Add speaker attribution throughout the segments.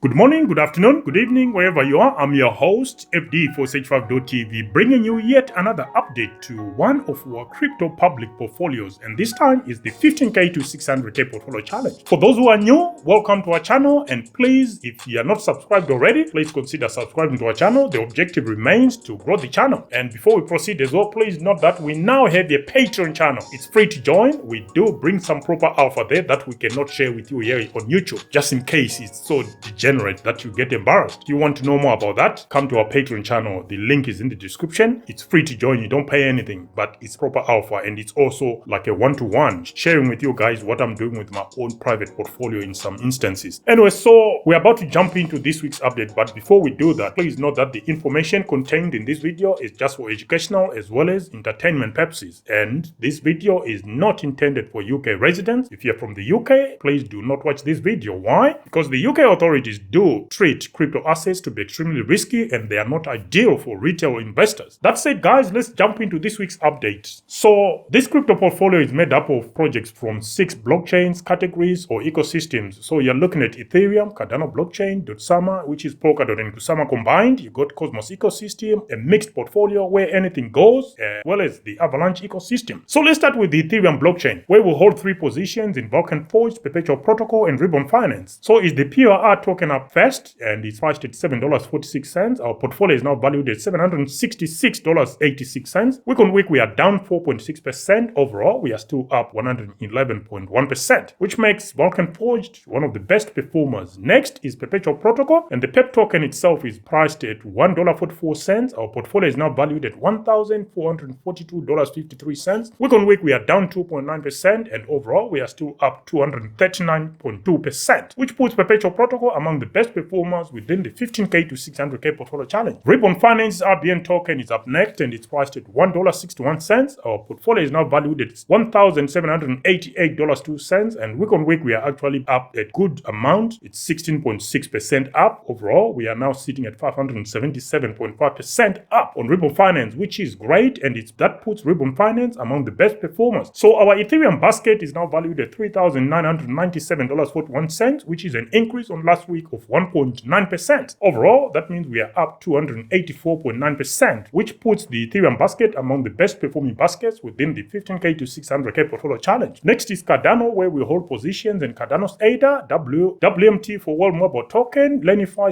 Speaker 1: Good morning, good afternoon, good evening, wherever you are. I'm your host, FD for Sage5.tv, bringing you yet another update to one of our crypto public portfolios, and this time is the 15K to 600K portfolio challenge. For those who are new, welcome to our channel, and please, if you are not subscribed already, please consider subscribing to our channel. The objective remains to grow the channel. And before we proceed as well, please note that we now have a Patreon channel. It's free to join. We do bring some proper alpha there that we cannot share with you here on YouTube, just in case it's so degenerate that you get embarrassed. If you want to know more about that, come to our Patreon channel. The link is in the description. It's free to join. You don't pay anything, but it's proper alpha, and it's also like a one-to-one sharing with you guys what I'm doing with my own private portfolio in some instances. Anyway, so we're about to jump into this week's update, but before we do that, please note that the information contained in this video is just for educational as well as entertainment purposes, and this video is not intended for UK residents. If you're from the UK, please do not watch this video. Why? Because the UK authorities do treat crypto assets to be extremely risky, and they are not ideal for retail investors. That said, guys, let's jump into this week's update. So this crypto portfolio is made up of projects from 6 blockchains, categories, or ecosystems. So you're looking at Ethereum, Cardano blockchain, Dotsama, which is Polkadot and Kusama combined. You got Cosmos ecosystem, a mixed portfolio where anything goes, as well as the Avalaunch ecosystem. So let's start with the Ethereum blockchain, where we hold 3 positions in VulcanForged, PerpetualProtocol, and Ribbon Finance. So is the PRR token up first, and it's priced at $7.46. Our portfolio is now valued at $766.86. Week on week, we are down 4.6%. Overall, we are still up 111.1%, which makes VulcanForged one of the best performers. Next is PerpetualProtocol, and the PEP token itself is priced at $1.44. Our portfolio is now valued at $1,442.53. Week on week, we are down 2.9%, and overall, we are still up 239.2%, which puts PerpetualProtocol among the best performers within the 15K to 600K portfolio challenge. Ribbon Finance RBN token is up next, and it's priced at $1.61. Our portfolio is now valued at $1,788.02, and week on week we are actually up a good amount. It's 16.6% up. Overall, we are now sitting at 577.5% up on Ribbon Finance, which is great, and that puts Ribbon Finance among the best performers. So our Ethereum basket is now valued at $3,997.41, which is an increase on last week of 1.9%. Overall, that means we are up 284.9%, which puts the Ethereum basket among the best performing baskets within the 15K to 600K portfolio challenge. Next is Cardano, where we hold positions in Cardano's ADA, WMT for World Mobile Token, Lenify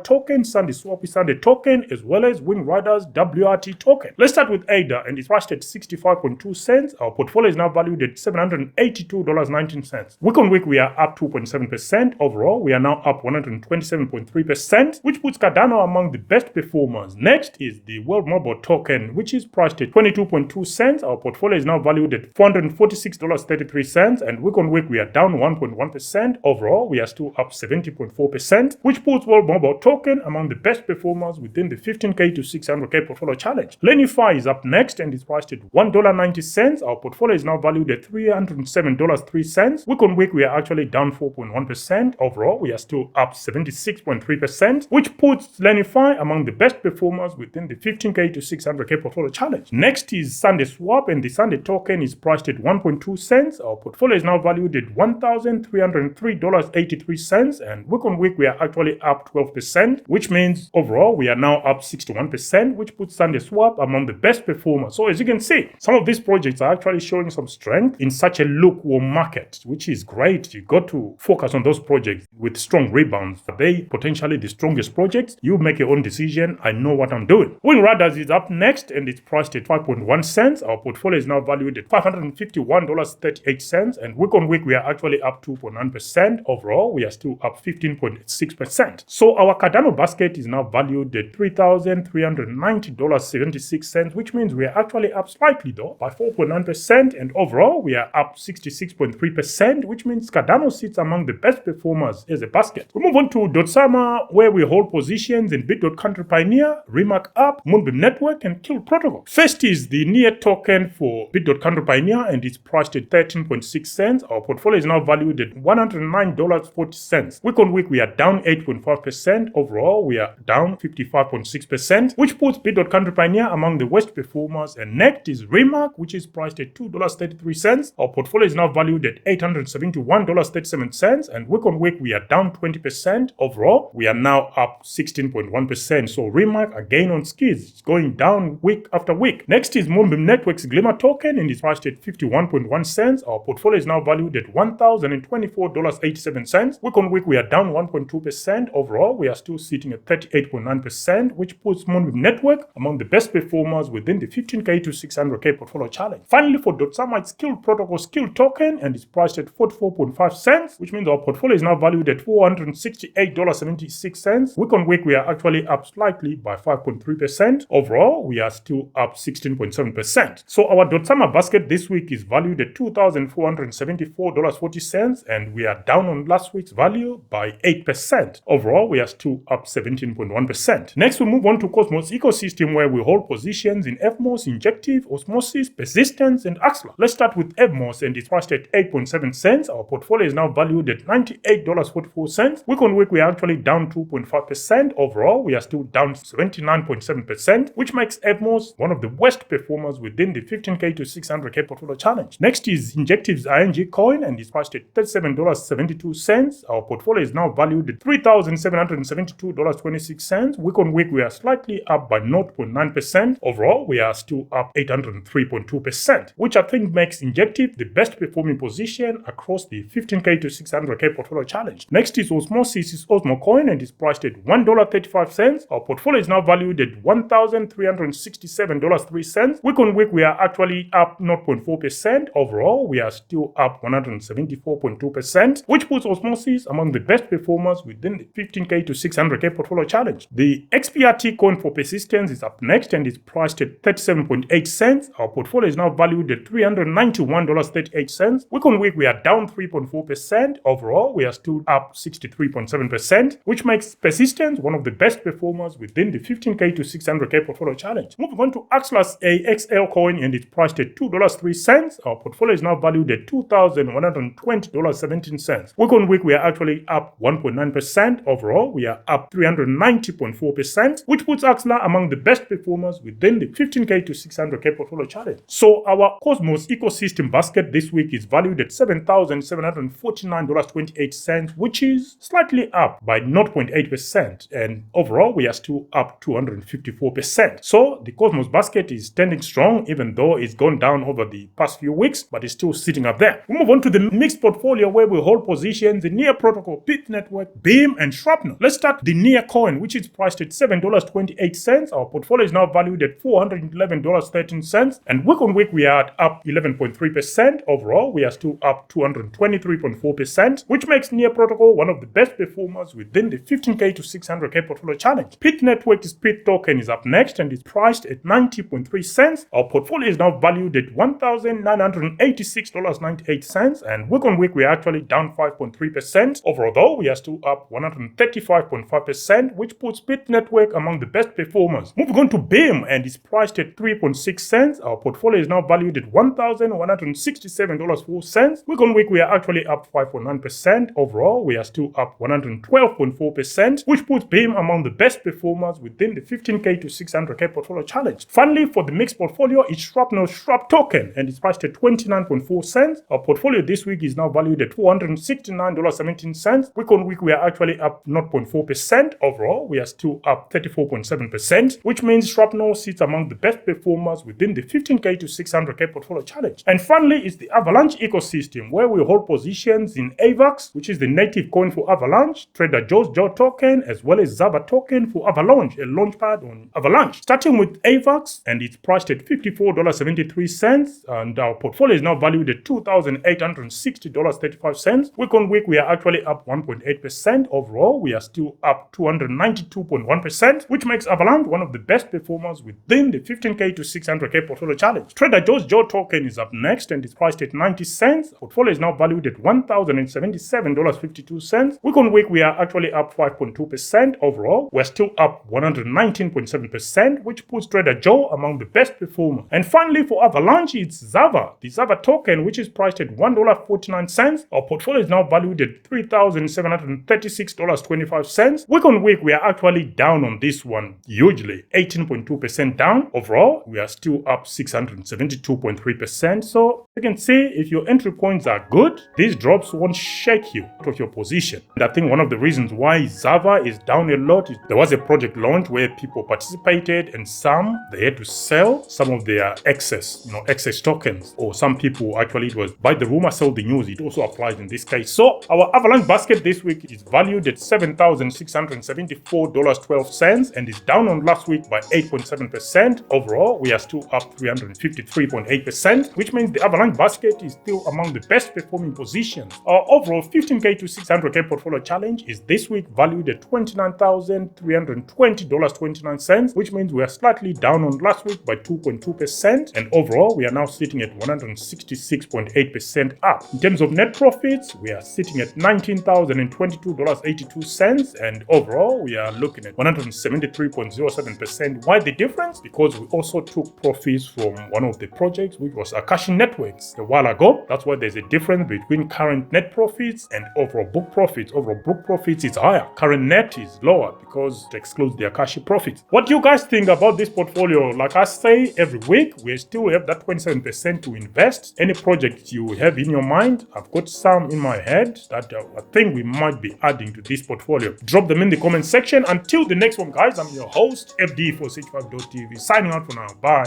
Speaker 1: token, Sunday Swap Sunday token, as well as Wing Riders WRT token. Let's start with ADA, and it's priced at 65.2 cents. Our portfolio is now valued at $782.19. Week on week, we are up 2.7%. Overall, we are now up 127.3%, which puts Cardano among the best performers. Next is the World Mobile Token, which is priced at 22.2 cents. Our portfolio is now valued at $446.33, and week on week we are down 1.1%. Overall, we are still up 70.4%, which puts World Mobile Token among the best performers within the 15K to 600K portfolio challenge. Lenify is up next, and is priced at $1.90. Our portfolio is now valued at $307.03. Week on week we are actually down 4.1%. Overall, we are still up 76.3%, which puts Lenify among the best performers within the 15K to 600K portfolio challenge. Next is Sunday Swap, and the Sunday token is priced at 1.2 cents. Our portfolio is now valued at $1,303.83, and week on week we are actually up 12%, which means overall we are now up 61%, which puts Sunday Swap among the best performers. So as you can see, some of these projects are actually showing some strength in such a lukewarm market, which is great. You got to focus on those projects with strong rebounds. Are they potentially the strongest projects? You make your own decision. I know what I'm doing. Wing Riders is up next, and it's priced at 5.1 cents. Our portfolio is now valued at $551.38, and week on week we are actually up 2.9%. Overall, we are still up 15.6%. So our Cardano basket is now valued at $3,390.76, which means we are actually up slightly though by 4.9%, and overall we are up 66.3%, which means Cardano sits among the best performers as a basket. We move on to Dotsama, where we hold positions in Bit.Country Pioneer, RMRK.app, Moonbeam Network, and Kill Protocol. First is the NEAR token for Bit.Country Pioneer, and it's priced at 13.6 cents. Our portfolio is now valued at $109.40. Week on week, we are down 8.5%. Overall, we are down 55.6%, which puts Bit.Country Pioneer among the worst performers. And next is RMRK, which is priced at $2.33. Our portfolio is now valued at $871.37, and week on week, we are down 20%. 2.8%. Overall, we are now up 16.1%. So Remark again on skis, it's going down week after week. Next is Moonbeam Network's Glimmer token and is priced at 51.1 cents. Our portfolio is now valued at $1,024.87. Week on week, we are down 1.2%. Overall, we are still sitting at 38.9%, which puts Moonbeam Network among the best performers within the 15K to 600K portfolio challenge. Finally, for Dotsamite's Protocol Skill token and is priced at 44.5 cents, which means our portfolio is now valued at $468.76. Week on week, we are actually up slightly by 5.3%. Overall, we are still up 16.7%. So our Dotsama basket this week is valued at $2,474.40, and we are down on last week's value by 8%. Overall, we are still up 17.1%. Next, we move on to Cosmos ecosystem, where we hold positions in EVMOS, Injective, Osmosis, Persistence, and Axelar. Let's start with EVMOS, and it's priced at 8.7 cents. Our portfolio is now valued at $98.44. Week on week, we are actually down 2.5%. Overall, we are still down 79.7%, which makes EVMOS one of the worst performers within the 15K to 600K portfolio challenge. Next is Injective's ING coin, and it's priced at $37.72. Our portfolio is now valued at $3,772.26. Week on week, we are slightly up by 0.9%. Overall, we are still up 803.2%, which I think makes Injective the best performing position across the 15K to 600K portfolio challenge. Next is Osmosis' Osmo coin, and is priced at $1.35. Our portfolio is now valued at $1,367.03. Week on week, we are actually up 0.4%. Overall, we are still up 174.2%, which puts Osmosis among the best performers within the 15K to 600K portfolio challenge. The XPRT coin for Persistence is up next and is priced at 37.8 cents. Our portfolio is now valued at $391.38. Week on week, we are down 3.4%. Overall, we are still up 63.7%, which makes Persistence one of the best performers within the 15K to 600K portfolio challenge. Moving on to Axelar's AXL coin, and it's priced at $2.03. Our portfolio is now valued at $2,120.17. Week on week, we are actually up 1.9%. Overall, we are up 390.4%, which puts Axelar among the best performers within the 15K to 600K portfolio challenge. So our Cosmos ecosystem basket this week is valued at $7,749.28, which is slightly up by 0.8%. And overall, we are still up 254%. So the Cosmos basket is standing strong, even though it's gone down over the past few weeks, but it's still sitting up there. We move on to the mixed portfolio, where we hold positions in NEARProtocol, Pythnetwork, Beam, and Shrapnel. Let's start the NEAR coin, which is priced at $7.28. Our portfolio is now valued at $411.13. And week on week, we are up 11.3%. Overall, we are still up 223.4%, which makes NEARProtocol one of the best performers within the 15K to 600K portfolio challenge. Pythnetwork's Pyth token is up next and is priced at 90.3 cents. Our portfolio is now valued at $1,986.98. And week on week, we are actually down 5.3%. Overall, though, we are still up 135.5%, which puts Pythnetwork among the best performers. Moving on to Beam, and it's priced at 3.6 cents. Our portfolio is now valued at $1,167.04. Week on week, we are actually up 5.9%. Overall, we are still up 112.4%, which puts Beam among the best performers within the 15K to 600K portfolio challenge. Finally, for the mixed portfolio, it's Shrapnel's Shrap token, and it's priced at 29.4 cents. Our portfolio this week is now valued at $469.17. Week on week, we are actually up 0.4%. Overall, we are still up 34.7%, which means Shrapnel sits among the best performers within the 15K to 600K portfolio challenge. And finally, it's the Avalaunch ecosystem, where we hold positions in AVAX, which is the native coin for Avalaunch, Traderjoexyz token, as well as Zava token for Avalaunch, a launchpad on Avalaunch. Starting with AVAX, and it's priced at $54.73, and our portfolio is now valued at $2,860.35. Week on week, we are actually up 1.8%. Overall, we are still up 292.1%, which makes Avalaunch one of the best performers within the 15K to 600K portfolio challenge. Traderjoexyz token is up next and is priced at 90 cents. Portfolio is now valued at $1,077.52. Week on week, we are actually up 5.2%. Overall, we're still up 119.7%, which puts Traderjoexyz among the best performers. And finally, for Avalaunch, it's Zava, the Zava token, which is priced at $1.49. Our portfolio is now valued at $3,736.25. Week on week, we are actually down on this one hugely, 18.2% down. Overall, we are still up 672.3%. So you can see if your entry points are good, these drops won't shake you out of your position. I think one of the reasons why Zava is down a lot is there was a project launch where people participated and some they had to sell some of their excess, excess tokens, or some people actually it was buy the rumor, sell the news. It also applies in this case. So our Avalaunch basket this week is valued at $7,674.12 and is down on last week by 8.7%. Overall, we are still up 353.8%, which means the Avalaunch basket is still among the best performing positions. Our overall 15K to 600K portfolio challenge is this week valued at $29,320.29, which means we are slightly down on last week by 2.2%, and overall we are now sitting at 166.8% up. In terms of net profits, we are sitting at $19,022.82, and overall we are looking at 173.07%. Why the difference? Because we also took profits from one of the projects, which was Akashi Networks, a while ago. That's why there's a difference between current net profits and overall book profits. Overall book profits is higher, current net is lower because it excludes the Akashi profits. What do you guys think about this portfolio? Like I say every week, we still have that 27% to invest. Any project you have in your mind, I've got some in my head that I think we might be adding to this portfolio. Drop them in the comment section. Until the next one, guys, I'm your host, FD for Sage5.tv, signing out for now. Bye.